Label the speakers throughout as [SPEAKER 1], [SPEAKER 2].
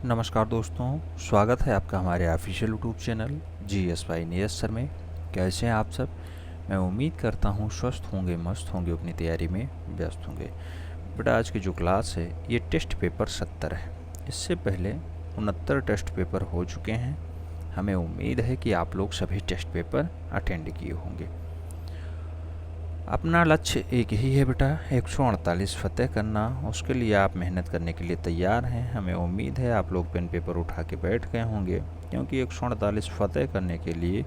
[SPEAKER 1] नमस्कार दोस्तों, स्वागत है आपका हमारे official YouTube channel GSY Neeraj sir में। कैसे हैं आप सब? मैं उम्मीद करता हूँ स्वस्थ होंगे, मस्त होंगे, अपनी तैयारी में व्यस्त होंगे। बेटा, आज की जो क्लास है ये टेस्ट पेपर 70 है। इससे पहले 69 टेस्ट पेपर हो चुके हैं। हमें उम्मीद है कि आप लोग सभी टेस्ट पेपर अटेंड किए होंगे। अपना लक्ष्य एक ही है बेटा, 148 फतेह करना। उसके लिए आप मेहनत करने के लिए तैयार हैं। हमें उम्मीद है आप लोग पेन पेपर उठा के बैठ गए होंगे, क्योंकि 148 फतेह करने के लिए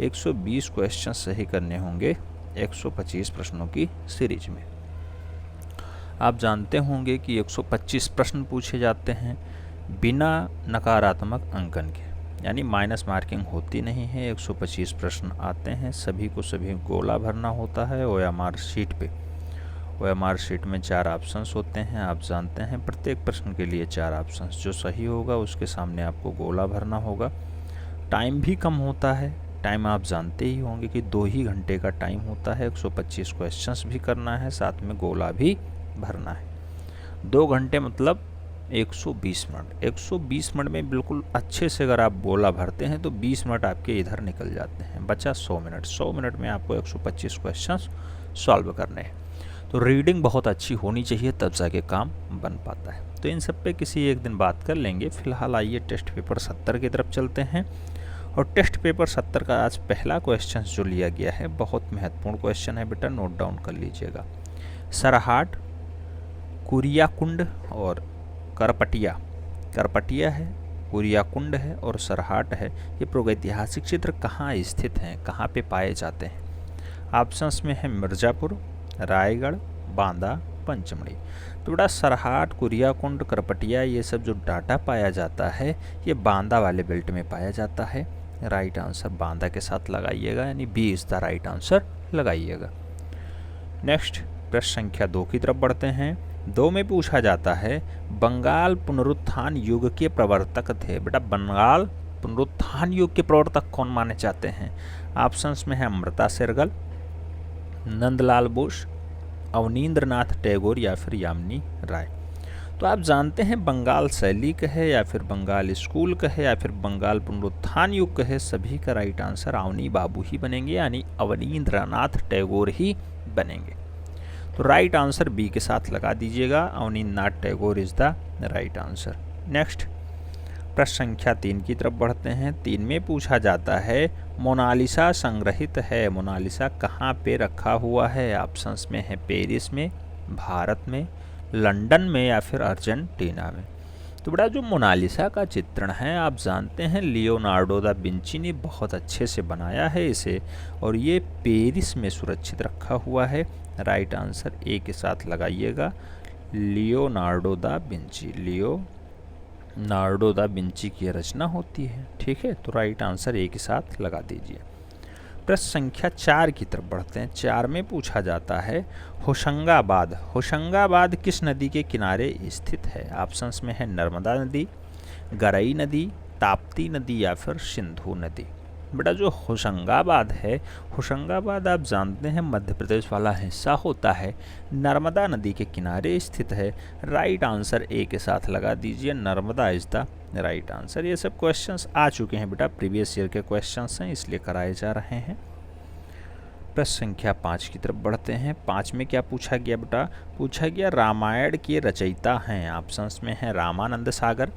[SPEAKER 1] 120 क्वेश्चन सही करने होंगे 125 प्रश्नों की सीरीज में। आप जानते होंगे कि 125 प्रश्न पूछे जाते हैं बिना नकारात्मक अंकन के, यानी माइनस मार्किंग होती नहीं है। 125 प्रश्न आते हैं, सभी को सभी गोला भरना होता है OMR शीट पे। OMR शीट में 4 ऑप्शंस होते हैं। आप जानते हैं प्रत्येक प्रश्न के लिए 4 ऑप्शंस, जो सही होगा उसके सामने आपको गोला भरना होगा। टाइम भी कम होता है। टाइम आप जानते ही होंगे कि 2 ही घंटे का टाइम होता है। 125 क्वेश्चंस भी करना है, साथ में गोला भी भरना है। 2 घंटे मतलब 120 मिनट। 120 मिनट में बिल्कुल अच्छे से अगर आप गोला भरते हैं तो 20 मिनट आपके इधर निकल जाते हैं, बचा 100 मिनट। 100 मिनट में आपको 125 क्वेश्चंस सॉल्व करने हैं। तो रीडिंग बहुत अच्छी होनी चाहिए, तब जाके काम बन पाता है। तो इन सब पे किसी एक दिन बात कर लेंगे। फिलहाल आइए टेस्ट पेपर 70 की तरफ चलते हैं। और टेस्ट पेपर 70 का आज पहला क्वेश्चन जो लिया गया है बहुत महत्वपूर्ण क्वेश्चन है बेटा, नोट डाउन कर लीजिएगा। सरहाट, कुरियाकुंड और करपटिया है, कुरियाकुंड है और सरहाट है। ये प्रागैतिहासिक क्षेत्र कहाँ स्थित हैं, कहाँ पे पाए जाते हैं? ऑप्शंस में है मिर्ज़ापुर, रायगढ़, बांदा, पंचमढ़ी। तो बेटा सरहाट, कुरियाकुंड, करपटिया ये सब जो डाटा पाया जाता है ये बांदा वाले बेल्ट में पाया जाता है। राइट आंसर बांदा के साथ लगाइएगा, यानी B is the right answer लगाइएगा। नेक्स्ट प्रश्न संख्या 2 की तरफ बढ़ते हैं। 2 में पूछा जाता है बंगाल पुनरुत्थान युग के प्रवर्तक थे। बेटा बंगाल पुनरुत्थान युग के प्रवर्तक कौन माने जाते हैं? ऑप्शंस में है अमृता शेरगिल, नंदलाल बोस, अवनींद्रनाथ टैगोर या फिर यामिनी राय। तो आप जानते हैं बंगाल शैली कहे या फिर बंगाल स्कूल कहे या फिर बंगाल पुनरुत्थान युग कहे, सभी का राइट आंसर अवनी बाबू ही बनेंगे, यानी अवनींद्रनाथ टैगोर ही बनेंगे। तो राइट आंसर बी के साथ लगा दीजिएगा, Abanindranath Tagore is the right answer. Next प्रश्न संख्या 3 की तरफ बढ़ते हैं। 3 में पूछा जाता है मोनालिसा संग्रहित है। मोनालिसा कहाँ पे रखा हुआ है? ऑप्शंस में है पेरिस में, भारत में, लंदन में या फिर अर्जेंटीना में। तो बेटा जो मोनालिसा का चित्रण है आप जानते हैं लियोनार्डो दा विंची ने बहुत अच्छे से बनाया है इसे, और ये पेरिस में सुरक्षित रखा हुआ है। राइट आंसर ए के साथ लगाइएगा, Leonardo da Vinci. Leonardo da Vinci की रचना होती है, ठीक है। तो राइट आंसर ए के साथ लगा दीजिए। प्रश्न संख्या 4 की तरफ बढ़ते हैं। 4 में पूछा जाता है होशंगाबाद किस नदी के किनारे स्थित है? ऑप्शंस में है नर्मदा नदी, गरई नदी, ताप्ती नदी या फिर सिंधु नदी। बेटा जो होशंगाबाद है, होशंगाबाद आप जानते हैं मध्य प्रदेश वाला हिस्सा होता है, नर्मदा नदी के किनारे स्थित है। राइट आंसर ए के साथ लगा दीजिए, Narmada is the right answer. ये सब क्वेश्चंस आ चुके हैं बेटा, प्रीवियस ईयर के क्वेश्चंस हैं इसलिए कराए जा रहे हैं। प्रश्न संख्या 5 की तरफ बढ़ते हैं। 5 में क्या पूछा गया बेटा? पूछा गया रामायण के रचयिता हैं। ऑप्शंस में है रामानंद सागर,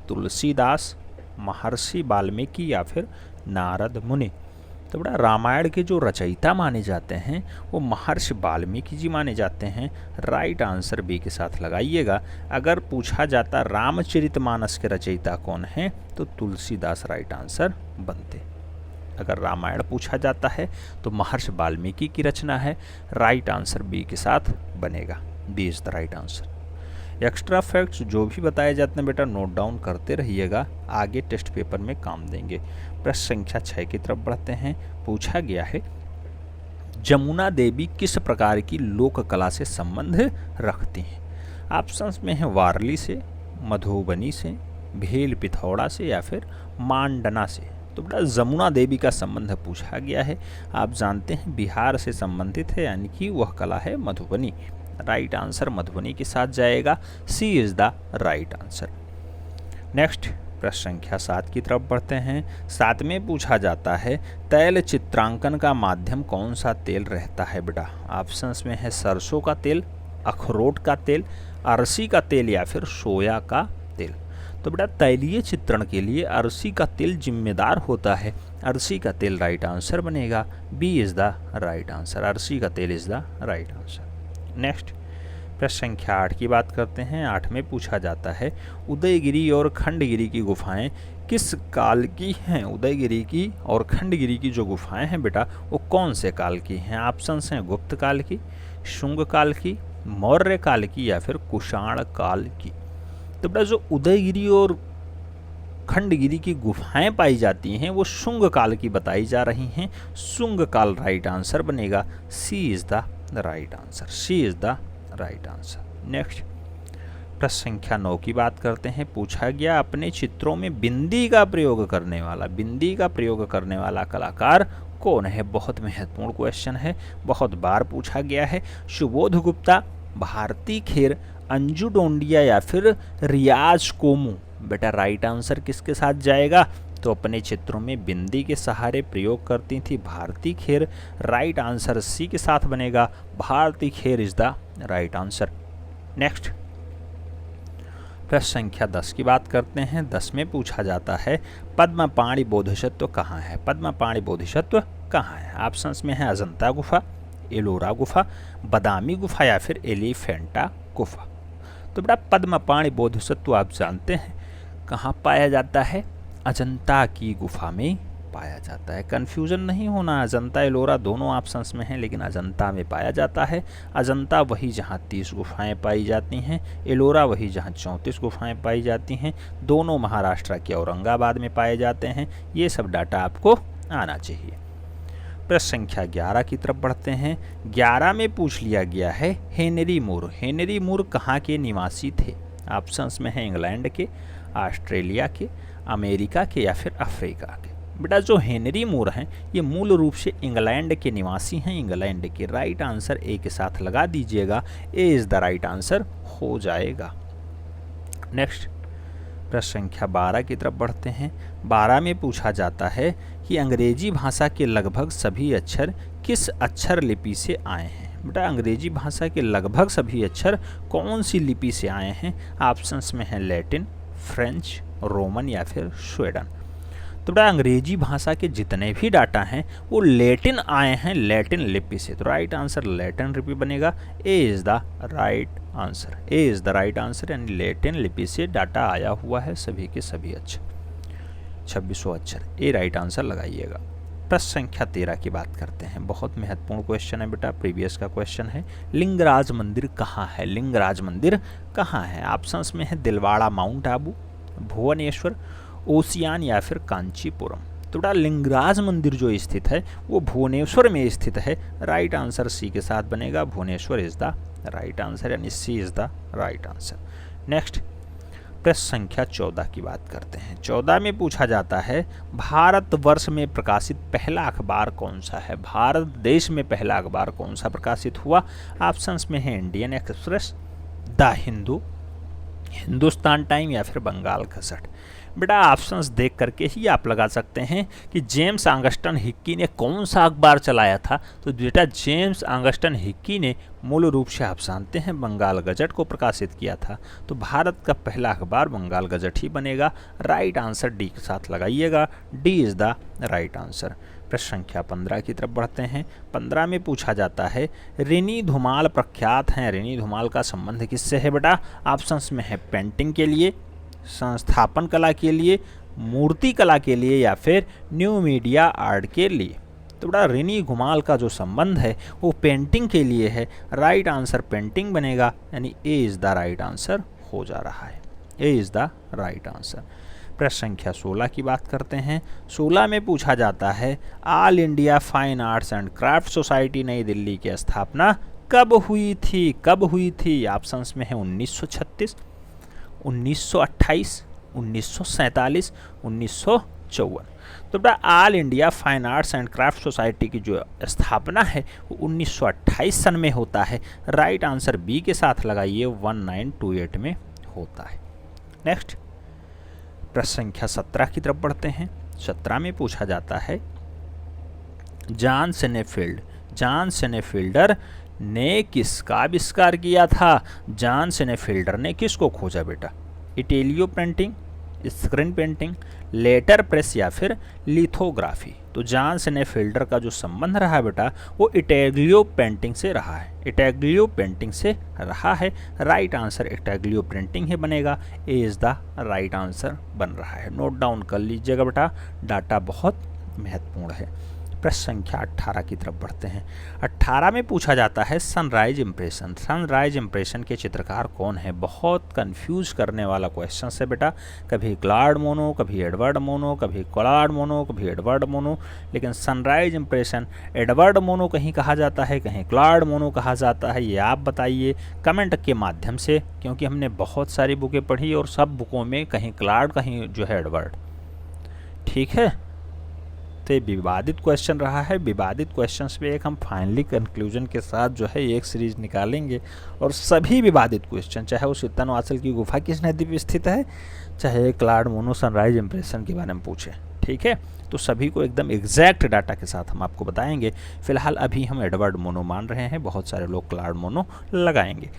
[SPEAKER 1] तुलसीदास, महर्षि वाल्मीकि या फिर नारद मुनि। तो बेटा रामायण के जो रचयिता माने जाते हैं वो महर्षि वाल्मीकि जी माने जाते हैं। राइट आंसर बी के साथ लगाइएगा। अगर पूछा जाता रामचरितमानस के रचयिता कौन हैं तो तुलसीदास राइट आंसर बनते। अगर रामायण पूछा जाता है तो महर्षि वाल्मीकि की रचना है। राइट आंसर बी के साथ बनेगा, B is the right answer. Extra facts जो भी बताए जाते हैं बेटा नोट डाउन करते रहिएगा, आगे टेस्ट पेपर में काम देंगे। प्रश्न संख्या 6 की तरफ बढ़ते हैं। पूछा गया है जमुना देवी किस प्रकार की लोक कला से संबंध रखती हैं? ऑप्शंस में है वारली से, मधुबनी से, भेल पिथौड़ा से या फिर मांडना से। तो बेटा जमुना देवी का संबंध पूछा गया है। आप जानते हैं बिहार से संबंधित है, यानी कि वह कला है मधुबनी। राइट आंसर मधुबनी के साथ जाएगा, C is the right answer. Next प्रश्न संख्या 7 की तरफ बढ़ते हैं। 7 में पूछा जाता है तैल चित्रांकन का माध्यम कौन सा तेल रहता है बेटा। ऑप्शंस में है सरसों का तेल, अखरोट का तेल, अरसी का तेल या फिर सोया का तेल। तो बेटा तैलीय चित्रण के लिए अरसी का तेल जिम्मेदार होता है। अरसी का तेल राइट आंसर बनेगा। B is the right answer. अरसी का तेल is the right answer. Next प्रश्न संख्या 8 की बात करते हैं। 8 में पूछा जाता है उदयगिरी और खंडगिरी की गुफाएं किस काल की हैं। उदयगिरी की और खंडगिरी की जो गुफाएं हैं बेटा वो कौन से काल की हैं। ऑप्शंस हैं गुप्त काल की, शुंग काल की, मौर्य काल की या फिर कुषाण काल की। तो बेटा जो उदयगिरी और खंडगिरी की गुफाएं पाई जाती हैं वो शुंग काल की बताई जा रही हैं। शुंग काल राइट आंसर बनेगा। C is the right answer. C is the right answer. Next प्रश्न संख्या 9 की बात करते हैं। पूछा गया अपने चित्रों में बिंदी का प्रयोग करने वाला कलाकार कौन है। बहुत महत्वपूर्ण क्वेश्चन है, बहुत बार पूछा गया है। सुबोध गुप्ता, भारती खेर, अंजू डोंडिया या फिर रियाज कोमू। बेटा राइट आंसर किसके साथ जाएगा। तो अपने चित्रों में बिंदी के सहारे प्रयोग करती थी Bharti Kher. Right answer C के साथ बनेगा। Bharti Kher is the right answer. Next प्रश्न संख्या 10 की बात करते हैं। 10 में पूछा जाता है पद्मपाणि बोधिसत्व कहाँ है। पद्मपाणि बोधिसत्व कहाँ है। ऑप्शंस में है अजंता गुफा, एलोरा गुफा, बादामी गुफा या फिर एलिफेंटा गुफा। तो बेटा पद्मपाणि बोधिसत्व आप जानते हैं कहाँ पाया जाता है। अजंता की गुफा में पाया जाता है। कन्फ्यूजन नहीं होना, अजंता एलोरा दोनों ऑप्शंस में हैं लेकिन अजंता में पाया जाता है। अजंता वही जहाँ 30 गुफाएं पाई जाती हैं, एलोरा वही जहाँ 34 गुफाएं पाई जाती हैं। दोनों महाराष्ट्र के औरंगाबाद में पाए जाते हैं। ये सब डाटा आपको आना चाहिए। प्रश्न संख्या 11 की तरफ बढ़ते हैं। 11 में पूछ लिया गया है हेनरी मूर। हेनरी मूर कहाँ के निवासी थे। ऑप्शंस में है इंग्लैंड के, ऑस्ट्रेलिया के, अमेरिका के या फिर अफ्रीका के। बेटा जो हेनरी मूर हैं ये मूल रूप से इंग्लैंड के निवासी हैं। इंग्लैंड के राइट आंसर ए के साथ लगा दीजिएगा। ए इज द राइट आंसर हो जाएगा। नेक्स्ट प्रश्न संख्या 12 की तरफ बढ़ते हैं। 12 में पूछा जाता है कि अंग्रेजी भाषा के लगभग सभी अक्षर किस अक्षर लिपि से आए हैं। बेटा अंग्रेजी भाषा के लगभग सभी अक्षर कौन सी लिपि से आए हैं। ऑप्शंस में है लैटिन, फ्रेंच, रोमन या फिर स्वीडन। तो बेटा अंग्रेजी भाषा के जितने भी डाटा हैं वो लैटिन आए हैं, लैटिन लिपि से। तो राइट आंसर लैटिन लिपि बनेगा। A is the right answer. A is the right answer यानी लैटिन लिपि से डाटा आया हुआ है सभी के सभी अक्षर, 2600 अक्षर। ए राइट आंसर लगाइएगा। प्रश्न संख्या 13 की बात करते हैं। बहुत महत्वपूर्ण क्वेश्चन है बेटा, प्रीवियस का क्वेश्चन है। लिंगराज मंदिर कहाँ है। लिंगराज मंदिर कहाँ है। ऑप्शंस में है दिलवाड़ा माउंट आबू, भुवनेश्वर, ओसियान या फिर कांचीपुरम। तो बेटा लिंगराज मंदिर जो स्थित है वो भुवनेश्वर में स्थित है। राइट आंसर सी के साथ बनेगा। Bhubaneswar is the right answer यानी C is the right answer. Next प्रश्न संख्या 14 की बात करते हैं। 14 में पूछा जाता है भारतवर्ष में प्रकाशित पहला अखबार कौन सा है। भारत देश में पहला अखबार कौन सा प्रकाशित हुआ। ऑप्शंस में है Indian express, the Hindu, Hindustan time या फिर बंगाल गज़ट। बेटा ऑप्शंस देख करके ही आप लगा सकते हैं कि जेम्स ऑगस्टन हिक्की ने कौन सा अखबार चलाया था। तो बेटा जेम्स ऑगस्टन हिक्की ने मूल रूप से आप जानते हैं बंगाल गज़ट को प्रकाशित किया था। तो भारत का पहला अखबार बंगाल गज़ट ही बनेगा। राइट आंसर डी के साथ लगाइएगा। D is the right answer. प्रश्न संख्या 15 की तरफ बढ़ते हैं। 15 में पूछा जाता है रेनी धुमाल प्रख्यात हैं। रेनी धुमाल का संबंध किससे है बेटा। ऑप्शंस में है पेंटिंग के लिए, संस्थापन कला के लिए, मूर्ति कला के लिए या फिर न्यू मीडिया आर्ट के लिए। तो बेटा रेनी धुमाल का जो संबंध है वो पेंटिंग के लिए है। राइट आंसर पेंटिंग बनेगा यानी A is the right answer हो जा रहा है। A is the right answer. प्रश्न संख्या 16 की बात करते हैं। 16 में पूछा जाता है all India fine arts and craft society नई दिल्ली की स्थापना कब हुई थी। कब हुई थी। ऑप्शंस में है 1936, 1928, 1947, 1954। तो बेटा all India fine arts and craft society की जो स्थापना है वो 1928 सन में होता है। राइट आंसर बी के साथ लगाइए। 1928 में होता है। नेक्स्ट प्रश्न संख्या 17 की तरफ बढ़ते हैं। 17 में पूछा जाता है जॉन सेनेफील्डर ने किसका आविष्कार किया था? जॉन सेनेफील्डर ने किसको खोजा बेटा? Intaglio painting, screen painting, letter press या फिर लिथोग्राफी। तो जॉन सेनेफील्डर का जो संबंध रहा है बेटा वो इटैलियो पेंटिंग से रहा है, इटैलियो पेंटिंग से रहा है। राइट आंसर इटैलियो पेंटिंग ही बनेगा। A is the right answer बन रहा है। नोट डाउन कर लीजिएगा बेटा, डाटा बहुत महत्वपूर्ण है। प्रश्न संख्या 18 की तरफ बढ़ते हैं। 18 में पूछा जाता है सनराइज इंप्रेशन। सनराइज इंप्रेशन के चित्रकार कौन है? बहुत कंफ्यूज करने वाला क्वेश्चन है बेटा। कभी क्लॉड मोनो, कभी एडवर्ड मोनो, कभी क्लॉड मोनो, कभी एडवर्ड मोनो। लेकिन सनराइज इंप्रेशन एडवर्ड मोनो कहीं कहा जाता है, कहीं क्लॉड मोनो कहा जाता है, ये आप बताइए कमेंट के माध्यम से, क्योंकि हमने बहुत सारी बुकें पढ़ी और सब बुकों में कहीं क्लॉड कहीं जो है एडवर्ड। ठीक है, तो विवादित क्वेश्चन रहा है। विवादित क्वेश्चंस पे एक हम फाइनली कंक्लूजन के साथ जो है एक सीरीज निकालेंगे और सभी विवादित क्वेश्चन, चाहे वो सित्तनवासल की गुफा किस नदी पर स्थित है, चाहे क्लॉड मोनो सनराइज इंप्रेशन के बारे में पूछे, ठीक है, तो सभी को एकदम एग्जैक्ट डाटा के साथ हम आपको बताएंगे। फिलहाल अभी हम एडवर्ड मोनो मान रहे हैं, बहुत सारे लोग क्लॉड मोनो लगाएंगे।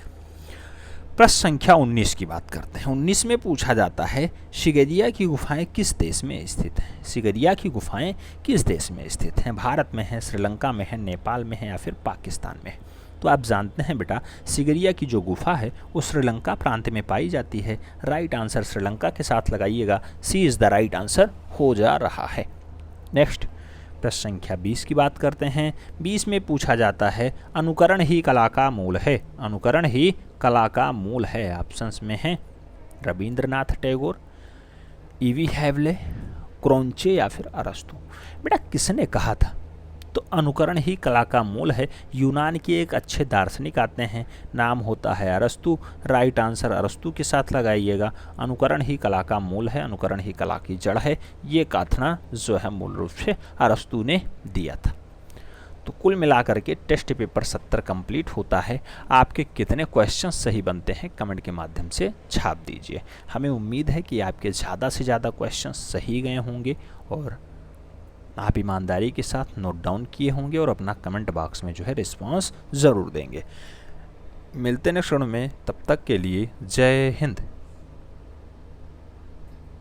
[SPEAKER 1] प्रश्न संख्या 19 की बात करते हैं। 19 में पूछा जाता है सिगरिया की गुफाएं किस देश में स्थित हैं? सिगरिया की गुफाएं किस देश में स्थित हैं? भारत में है, श्रीलंका में है, नेपाल में है या फिर पाकिस्तान में है? तो आप जानते हैं बेटा सिगरिया की जो गुफा है वो श्रीलंका प्रांत में पाई जाती है। राइट आंसर श्रीलंका के साथ लगाइएगा, सी इज़ द राइट आंसर हो जा रहा है। नेक्स्ट प्रश्न संख्या 20 की बात करते हैं। 20 में पूछा जाता है अनुकरण ही कला का मूल है। अनुकरण ही कला का मूल है। ऑप्शंस में हैं रविंद्रनाथ टैगोर, ईवी हैवले, क्रोंचे या फिर अरस्तु। बेटा किसने कहा था? तो अनुकरण ही कला का मूल है। यूनान के एक अच्छे दार्शनिक आते हैं, नाम होता है अरस्तु। राइट आंसर अरस्तु के साथ लगाइएगा। अनुकरण ही कला का मूल है, अनुकरण ही कला की जड़ है, ये कथन जो है मूल रूप से अरस्तु ने दिया था। तो कुल मिलाकर के टेस्ट पेपर 70 कंप्लीट होता है। आपके कितने क्वेश्चन सही बनते हैं कमेंट के माध्यम से छाप दीजिए। हमें उम्मीद है कि आपके ज़्यादा से ज़्यादा क्वेश्चन सही गए होंगे और आप ईमानदारी के साथ नोट डाउन किए होंगे और अपना कमेंट बॉक्स में जो है रिस्पांस ज़रूर देंगे। मिलते हैं नेक्स्ट वीडियो में, तब तक के लिए जय हिंद।